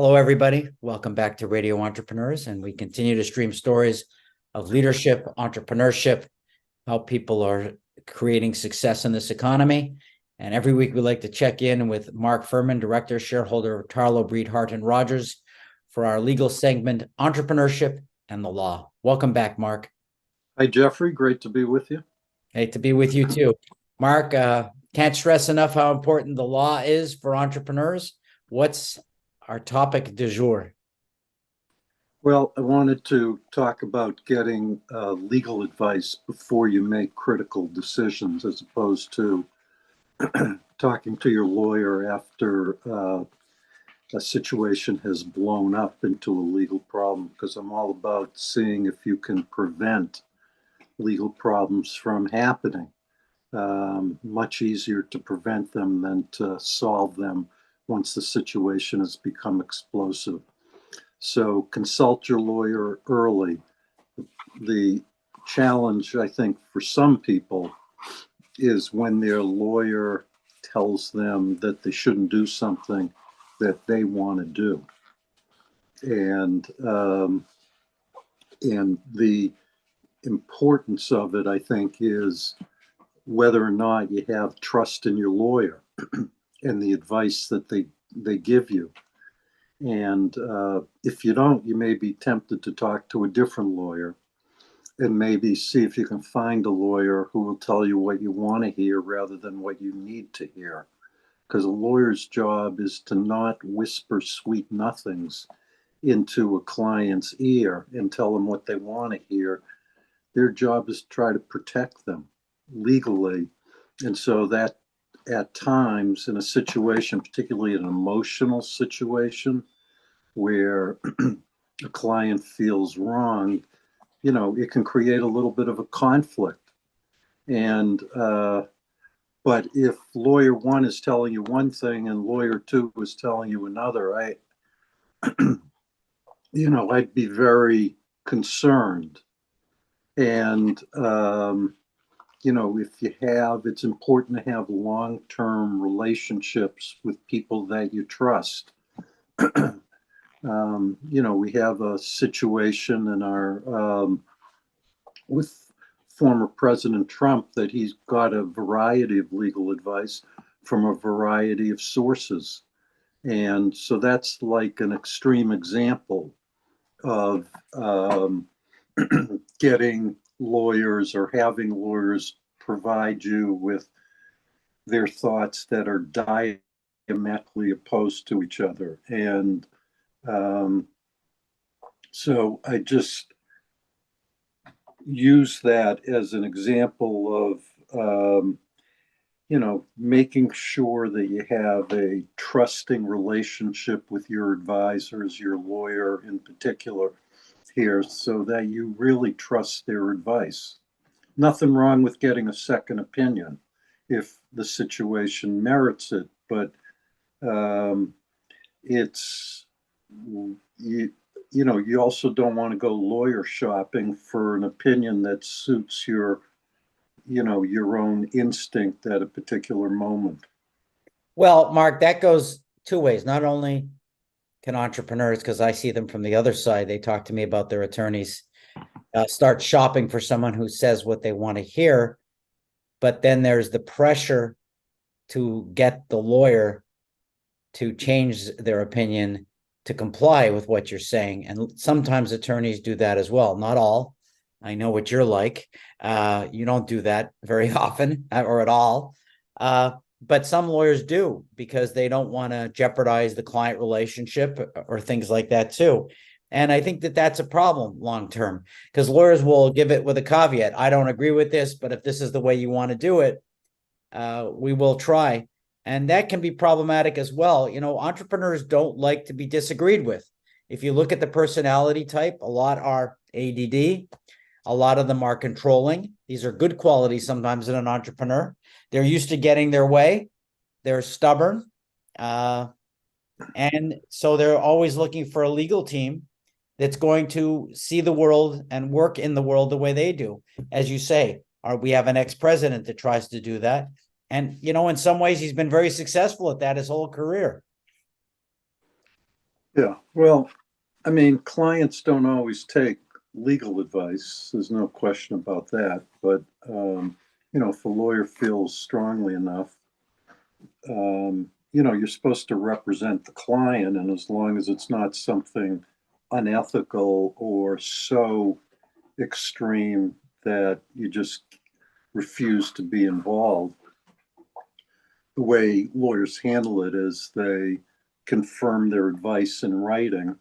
Hello, everybody. Welcome back to Radio Entrepreneurs, and we continue to stream stories of leadership, entrepreneurship, how people are creating success in this economy. And every week we like to check in with Mark Furman, Director, Shareholder of Tarlow, Breed, Hart Rodgers, for our legal segment, Entrepreneurship and the Law. Welcome back, Mark. Hi, Jeffrey. Great to be with you. Hey, to be with you too. Mark, can't stress enough how important the law is for entrepreneurs. What's our topic du jour? Well, I wanted to talk about getting legal advice before you make critical decisions, as opposed to talking to your lawyer after a situation has blown up into a legal problem, because I'm all about seeing if you can prevent legal problems from happening. Much easier to prevent them than to solve them once the situation has become explosive. So consult your lawyer early. The challenge, I think, for some people is when their lawyer tells them that they shouldn't do something that they want to do. And the importance of it, I think, is whether or not you have trust in your lawyer and the advice that they give you. And if you don't, you may be tempted to talk to a different lawyer and maybe see if you can find a lawyer who will tell you what you want to hear rather than what you need to hear. Because a lawyer's job is to not whisper sweet nothings into a client's ear and tell them what they want to hear. Their job is to try to protect them legally. And so that at times in a situation, particularly an emotional situation where a client feels wrong, it can create a little bit of a conflict. And but if lawyer one is telling you one thing and lawyer two is telling you another, I'd be very concerned. And it's important to have long-term relationships with people that you trust. We have a situation in our with former President Trump that he's got a variety of legal advice from a variety of sources. And so that's like an extreme example of getting lawyers or having lawyers provide you with their thoughts that are diametrically opposed to each other. And so I just use that as an example of, making sure that you have a trusting relationship with your advisors, your lawyer in particular here, so that you really trust their advice. Nothing wrong with getting a second opinion if the situation merits it, but you also don't want to go lawyer shopping for an opinion that suits your own instinct at a particular moment. Well, Mark, that goes two ways. Not only can entrepreneurs, because I see them from the other side, they talk to me about their attorneys, start shopping for someone who says what they want to hear, but then there's the pressure to get the lawyer to change their opinion to comply with what you're saying. And sometimes attorneys do that as well. Not all. I know what you're like. You don't do that very often or at all. But some lawyers do, because they don't want to jeopardize the client relationship or things like that too. And I think that that's a problem long term, because lawyers will give it with a caveat. I don't agree with this, but if this is the way you want to do it, we will try. And that can be problematic as well. Entrepreneurs don't like to be disagreed with. If you look at the personality type, a lot are ADD. A lot of them are controlling. These are good qualities sometimes in an entrepreneur. They're used to getting their way. They're stubborn. And so they're always looking for a legal team that's going to see the world and work in the world the way they do. As you say, we have an ex-president that tries to do that. And, in some ways, he's been very successful at that his whole career. Yeah, well, I mean, clients don't always take legal advice. There's no question about that. But, if a lawyer feels strongly enough, you're supposed to represent the client. And as long as it's not something unethical or so extreme that you just refuse to be involved, the way lawyers handle it is they confirm their advice in writing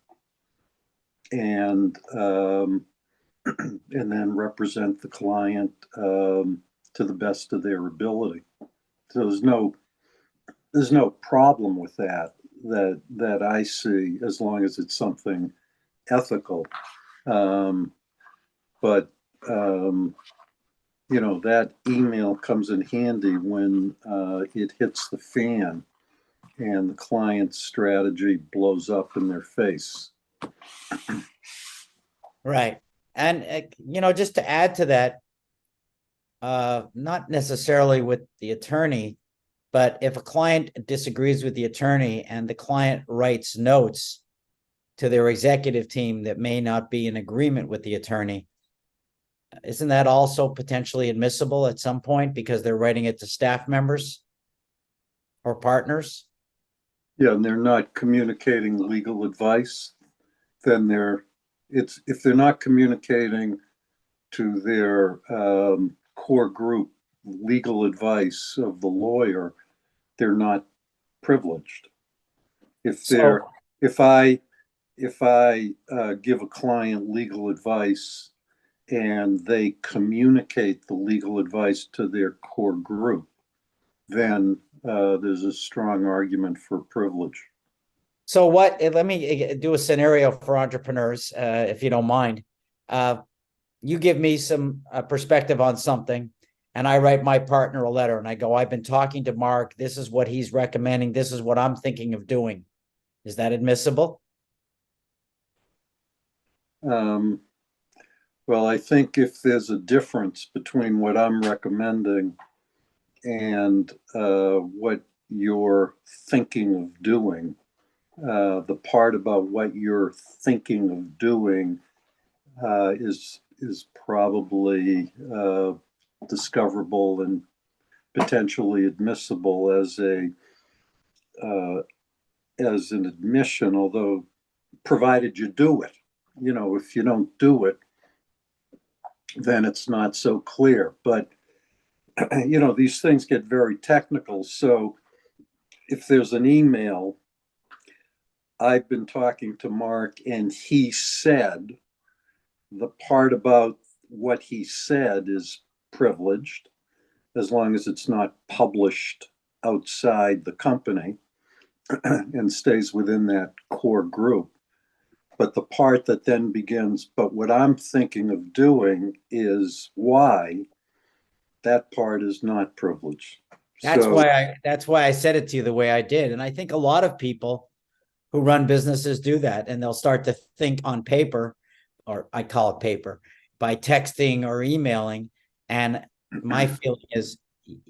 and and then represent the client to the best of their ability. So there's no problem with that I see, as long as it's something ethical. But that email comes in handy when it hits the fan and the client's strategy blows up in their face. Right. And, just to add to that, not necessarily with the attorney, but if a client disagrees with the attorney and the client writes notes to their executive team that may not be in agreement with the attorney, isn't that also potentially admissible at some point because they're writing it to staff members or partners? Yeah, and they're not communicating legal advice, then if they're not communicating to their core group legal advice of the lawyer, they're not privileged. If they're So, if I give a client legal advice and they communicate the legal advice to their core group, then there's a strong argument for privilege. so let me do a scenario for entrepreneurs, if you don't mind. You give me some perspective on something, and I write my partner a letter and I go, I've been talking to Mark. This is what he's recommending. This is what I'm thinking of doing. Is that admissible? Um, well, I think if there's a difference between what I'm recommending and what you're thinking of doing, the part about what you're thinking of doing is probably discoverable and potentially admissible uh, as an admission, although provided you do it. If you don't do it, then it's not so clear. But these things get very technical. So if there's an email, I've been talking to Mark and he said, the part about what he said is privileged as long as it's not published outside the company and stays within that core group. But the part that then begins, but what I'm thinking of doing is why, that part is not privileged. So That's why I said it to you the way I did. And I think a lot of people who run businesses do that, and they'll start to think on paper, or I call it paper, by texting or emailing. And my feeling is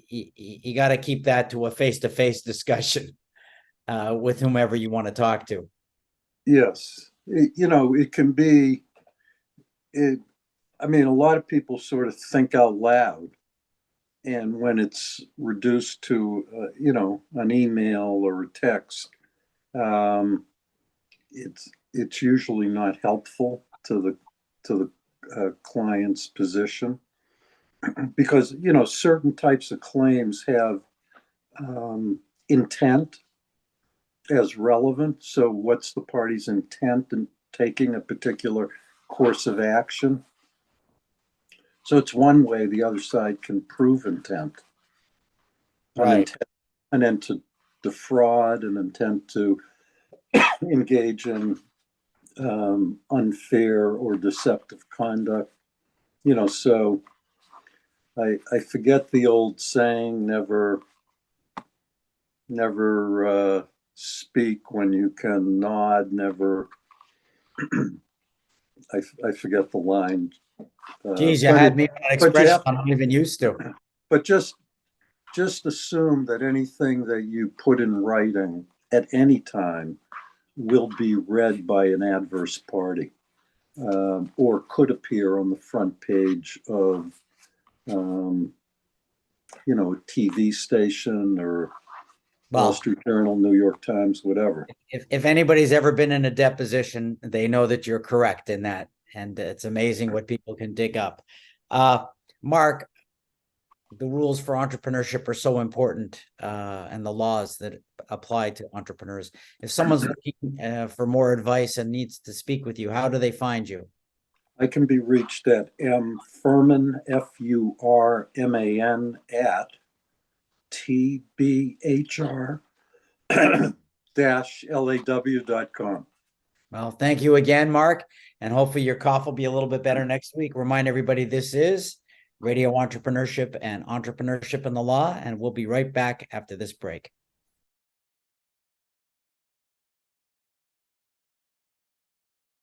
you got to keep that to a face-to-face discussion with whomever you want to talk to. yes, it can be, I mean, a lot of people sort of think out loud. And when it's reduced to, an email or a text, it's usually not helpful to the client's position, because certain types of claims have intent as relevant. So what's the party's intent in taking a particular course of action? So it's one way the other side can prove intent. Right. An intent to defraud, an intent to engage in unfair or deceptive conduct. So I forget the old saying, never speak when you can nod, never, I forget the line. Geez, you But had me on an but you expression have, I'm not even used to. but just assume that anything that you put in writing at any time will be read by an adverse party, or could appear on the front page of, a TV station or Wall Well, Street Journal, New York Times, whatever. if anybody's ever been in a deposition, they know that you're correct in that. And it's amazing what people can dig up. Mark, the rules for entrepreneurship are so important, and the laws that apply to entrepreneurs. If someone's looking for more advice and needs to speak with you, how do they find you? I can be reached at Furman, Furman, at TBHR -law.com. Well, thank you again, Mark. And hopefully your cough will be a little bit better next week. Remind everybody this is Radio Entrepreneurship and Entrepreneurship in the Law. And we'll be right back after this break.